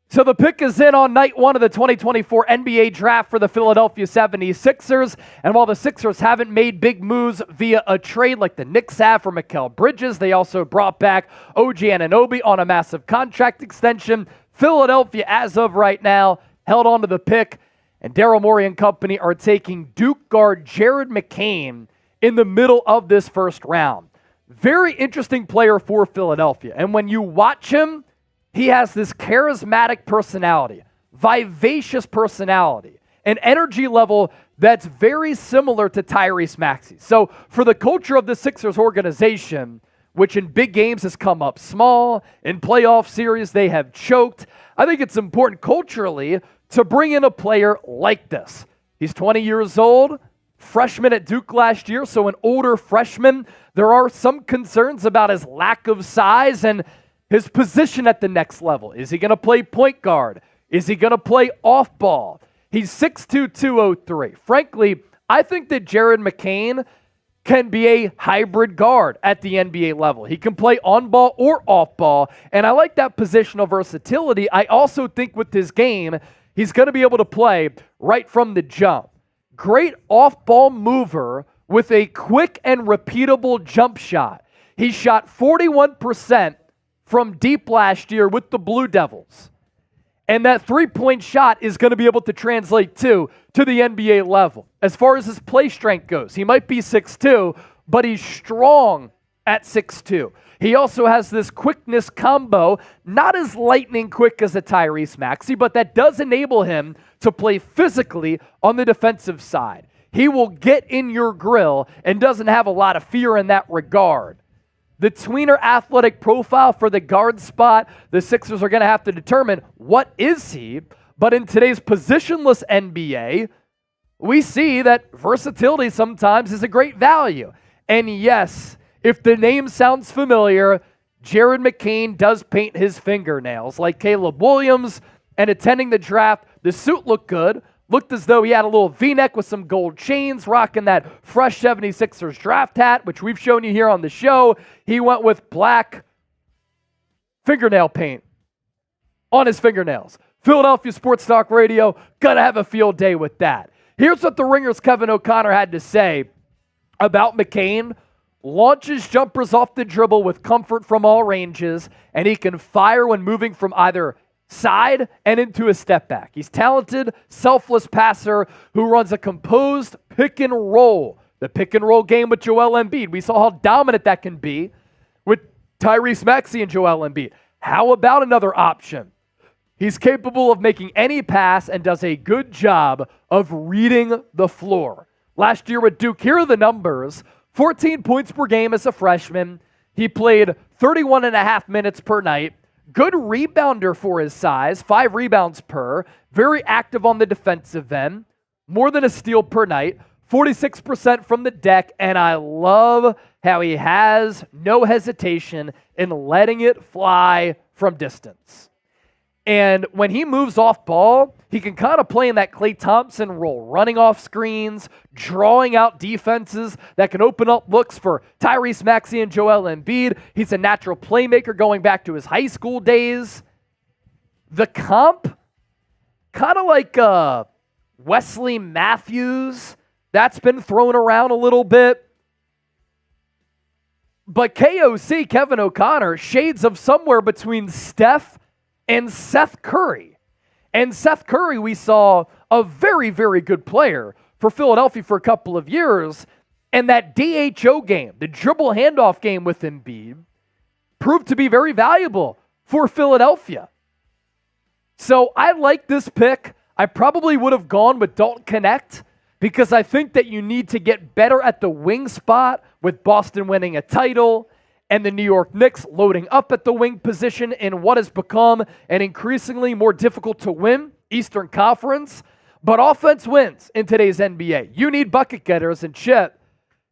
So the pick is in on night one of the 2024 NBA draft for the Philadelphia 76ers. And while the Sixers haven't made big moves via a trade like the Knicks have for Mikal Bridges, they also brought back OG Anunoby on a massive contract extension. Philadelphia, as of right now, held on to the pick. And Daryl Morey and company are taking Duke guard Jared McCain in the middle of this first round. Very interesting player for Philadelphia. And when you watch him, he has this charismatic personality, vivacious personality, an energy level that's very similar to Tyrese Maxey. So for the culture of the Sixers organization, which in big games has come up small, in playoff series they have choked, I think it's important culturally to bring in a player like this. He's 20 years old, freshman at Duke last year, so an older freshman. There are some concerns about his lack of size and his position at the next level. Is he going to play point guard? Is he going to play off ball? He's 6'2", 203. Frankly, I think that Jared McCain can be a hybrid guard at the NBA level. He can play on ball or off ball, and I like that positional versatility. I also think with his game, he's going to be able to play right from the jump. Great off-ball mover with a quick and repeatable jump shot. He shot 41% from deep last year with the Blue Devils. And that three-point shot is going to be able to translate to the NBA level. As far as his play strength goes, he might be 6'2", but he's strong at 6'2". He also has this quickness combo, not as lightning quick as a Tyrese Maxey, but that does enable him to play physically on the defensive side. He will get in your grill and doesn't have a lot of fear in that regard. The tweener athletic profile for the guard spot, the Sixers are going to have to determine what is he. But in today's positionless NBA, we see that versatility sometimes is a great value. And yes, if the name sounds familiar, Jared McCain does paint his fingernails like Caleb Williams. And attending the draft, the suit looked good. Looked as though he had a little V-neck with some gold chains, rocking that fresh 76ers draft hat, which we've shown you here on the show. He went with black fingernail paint on his fingernails. Philadelphia Sports Talk Radio, gonna have a field day with that. Here's what the Ringer's Kevin O'Connor had to say about McCain. Launches jumpers off the dribble with comfort from all ranges, and he can fire when moving from either side and into a step back. He's talented, selfless passer who runs a composed pick and roll. The pick and roll game with Joel Embiid. We saw how dominant that can be with Tyrese Maxey and Joel Embiid. How about another option? He's capable of making any pass and does a good job of reading the floor. Last year with Duke, here are the numbers. 14 points per game as a freshman. He played 31 and a half minutes per night. Good rebounder for his size, 5 rebounds per. Very active on the defensive end. More than a steal per night. 46% from the deck. And I love how he has no hesitation in letting it fly from distance. And when he moves off ball, he can kind of play in that Klay Thompson role, running off screens, drawing out defenses that can open up looks for Tyrese Maxey and Joel Embiid. He's a natural playmaker going back to his high school days. The comp, kind of like Wesley Matthews, that's been thrown around a little bit. But KOC, Kevin O'Connor, shades of somewhere between Steph and Seth Curry. And Seth Curry, we saw a very, very good player for Philadelphia for a couple of years. And that DHO game, the dribble handoff game with Embiid, proved to be very valuable for Philadelphia. So I like this pick. I probably would have gone with Dalton Connect because I think that you need to get better at the wing spot with Boston winning a title and the New York Knicks loading up at the wing position in what has become an increasingly more difficult to win Eastern Conference. But offense wins in today's NBA. You need bucket getters, and Chip,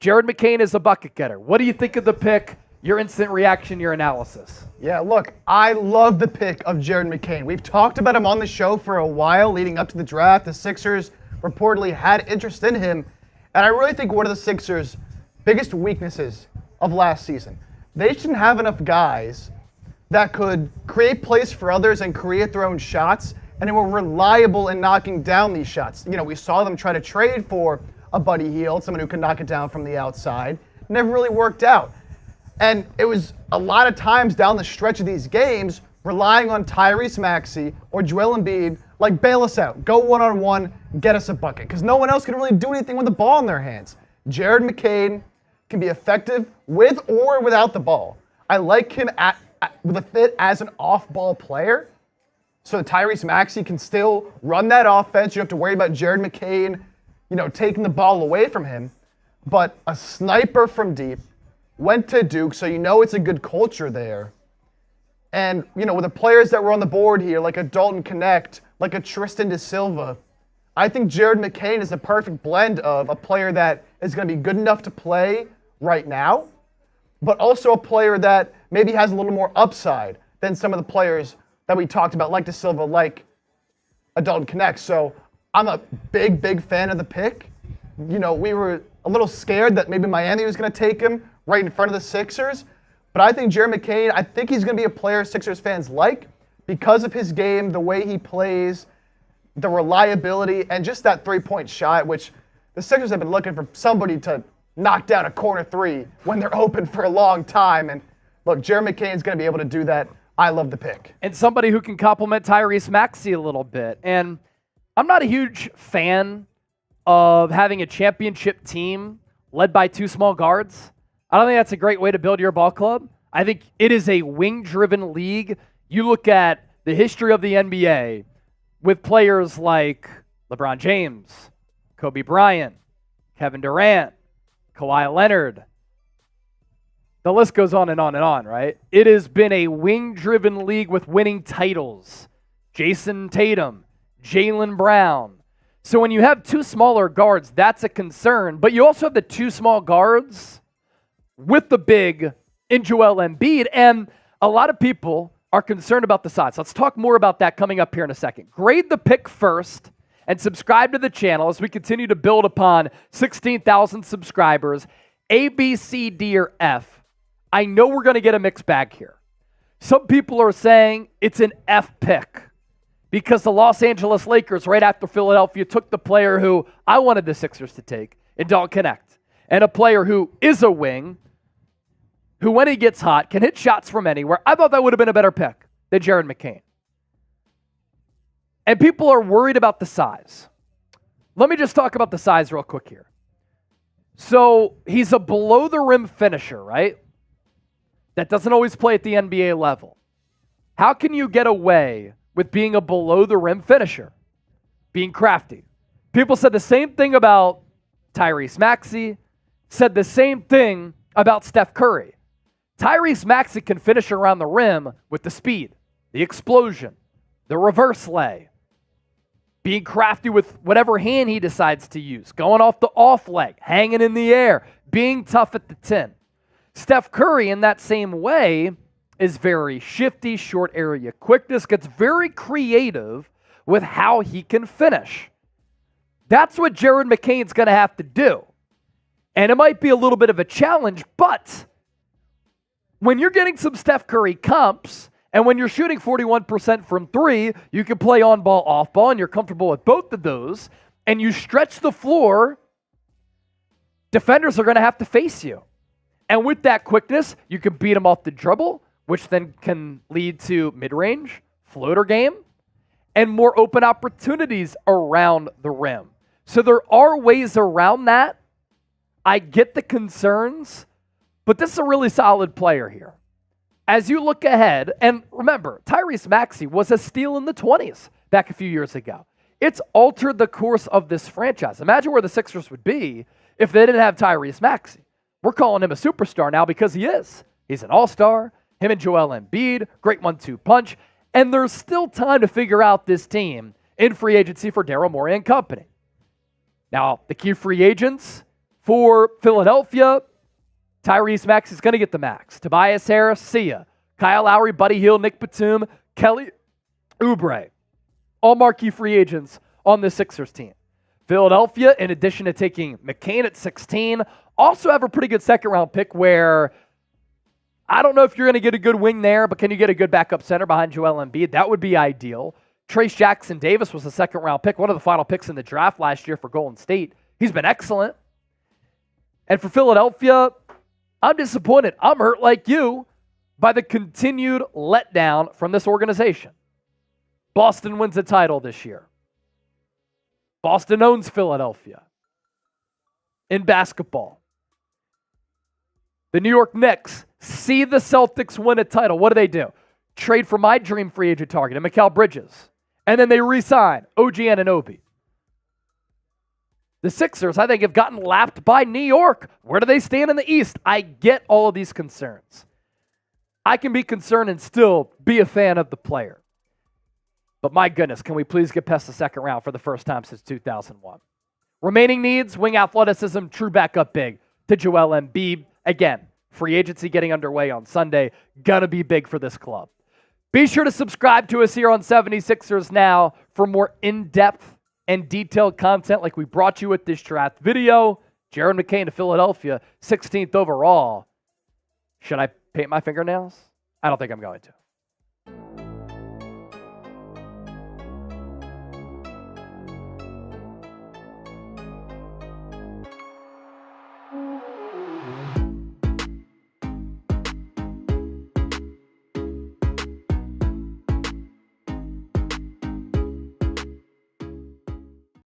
Jared McCain is a bucket getter. What do you think of the pick? Your instant reaction, your analysis. Yeah, look, I love the pick of Jared McCain. We've talked about him on the show for a while leading up to the draft. The Sixers reportedly had interest in him. And I really think one of the Sixers' biggest weaknesses of last season. They shouldn't have enough guys that could create plays for others and create their own shots, and they were reliable in knocking down these shots. You know, we saw them try to trade for a Buddy Hield, someone who could knock it down from the outside. Never really worked out. And it was a lot of times down the stretch of these games relying on Tyrese Maxey or Joel Embiid, like, bail us out, go one-on-one, get us a bucket, because no one else can really do anything with the ball in their hands. Jared McCain can be effective with or without the ball. I like him with a fit as an off-ball player, so Tyrese Maxey can still run that offense. You don't have to worry about Jared McCain, you know, taking the ball away from him. But a sniper from deep, went to Duke, so you know it's a good culture there. And, you know, with the players that were on the board here, like a Dalton Connect, like a Tristan Da Silva, I think Jared McCain is the perfect blend of a player that is going to be good enough to play right now, but also a player that maybe has a little more upside than some of the players that we talked about, like Da Silva, like a Dalton Connect. So I'm a big fan of the pick. You know, we were a little scared that maybe Miami was going to take him right in front of the Sixers. But I think Jared McCain, I think he's going to be a player Sixers fans like because of his game, the way he plays, the reliability, and just that three-point shot, which the Sixers have been looking for somebody to knock down a corner three when they're open for a long time. And look, Jared McCain's going to be able to do that. I love the pick. And somebody who can complement Tyrese Maxey a little bit. And I'm not a huge fan of having a championship team led by two small guards. I don't think that's a great way to build your ball club. I think it is a wing-driven league. You look at the history of the NBA with players like LeBron James, Kobe Bryant, Kevin Durant, Kawhi Leonard. The list goes on and on and on, right? It has been a wing-driven league with winning titles. Jason Tatum, Jaylen Brown. So when you have two smaller guards, that's a concern. But you also have the two small guards with the big in Joel Embiid. And a lot of people are concerned about the size. Let's talk more about that coming up here in a second. Grade the pick first and subscribe to the channel as we continue to build upon 16,000 subscribers. A, B, C, D, or F. I know we're going to get a mixed bag here. Some people are saying it's an F pick because the Los Angeles Lakers, right after Philadelphia, took the player who I wanted the Sixers to take in Dalton Connect, and a player who is a wing, who when he gets hot can hit shots from anywhere. I thought that would have been a better pick than Jared McCain. And people are worried about the size. Let me just talk about the size real quick here. So he's a below-the-rim finisher, right? That doesn't always play at the NBA level. How can you get away with being a below-the-rim finisher? Being crafty. People said the same thing about Tyrese Maxey, said the same thing about Steph Curry. Tyrese Maxey can finish around the rim with the speed, the explosion, the reverse lay, being crafty with whatever hand he decides to use, going off the off leg, hanging in the air, being tough at the 10. Steph Curry, in that same way, is very shifty, short area quickness, gets very creative with how he can finish. That's what Jared McCain's going to have to do. And it might be a little bit of a challenge, but when you're getting some Steph Curry comps, and when you're shooting 41% from three, you can play on ball, off ball, and you're comfortable with both of those, and you stretch the floor, defenders are going to have to face you. And with that quickness, you can beat them off the dribble, which then can lead to mid-range, floater game, and more open opportunities around the rim. So there are ways around that. I get the concerns, but this is a really solid player here. As you look ahead, and remember, Tyrese Maxey was a steal in the 20s back a few years ago. It's altered the course of this franchise. Imagine where the Sixers would be if they didn't have Tyrese Maxey. We're calling him a superstar now because he is. He's an all-star. Him and Joel Embiid, great 1-2 punch. And there's still time to figure out this team in free agency for Daryl Morey and company. Now, the key free agents for Philadelphia, Tyrese Maxey is going to get the max. Tobias Harris, see ya. Kyle Lowry, Buddy Hield, Nick Batum, Kelly Oubre. All marquee free agents on the Sixers team. Philadelphia, in addition to taking McCain at 16, Also have a pretty good second-round pick where I don't know if you're going to get a good wing there, but can you get a good backup center behind Joel Embiid? That would be ideal. Trayce Jackson-Davis was a second-round pick, one of the final picks in the draft last year for Golden State. He's been excellent. And for Philadelphia, I'm disappointed. I'm hurt like you by the continued letdown from this organization. Boston wins the title this year. Boston owns Philadelphia in basketball. The New York Knicks see the Celtics win a title. What do? Trade for my dream free agent target, and Mikal Bridges. And then they re-sign OG Anunoby. The Sixers, I think, have gotten lapped by New York. Where do they stand in the East? I get all of these concerns. I can be concerned and still be a fan of the player. But my goodness, can we please get past the second round for the first time since 2001? Remaining needs, wing athleticism, true backup big to Joel Embiid. Again, free agency getting underway on Sunday. Gonna be big for this club. Be sure to subscribe to us here on 76ers Now for more in-depth and detailed content like we brought you with this draft video. Jared McCain to Philadelphia, 16th overall. Should I paint my fingernails? I don't think I'm going to.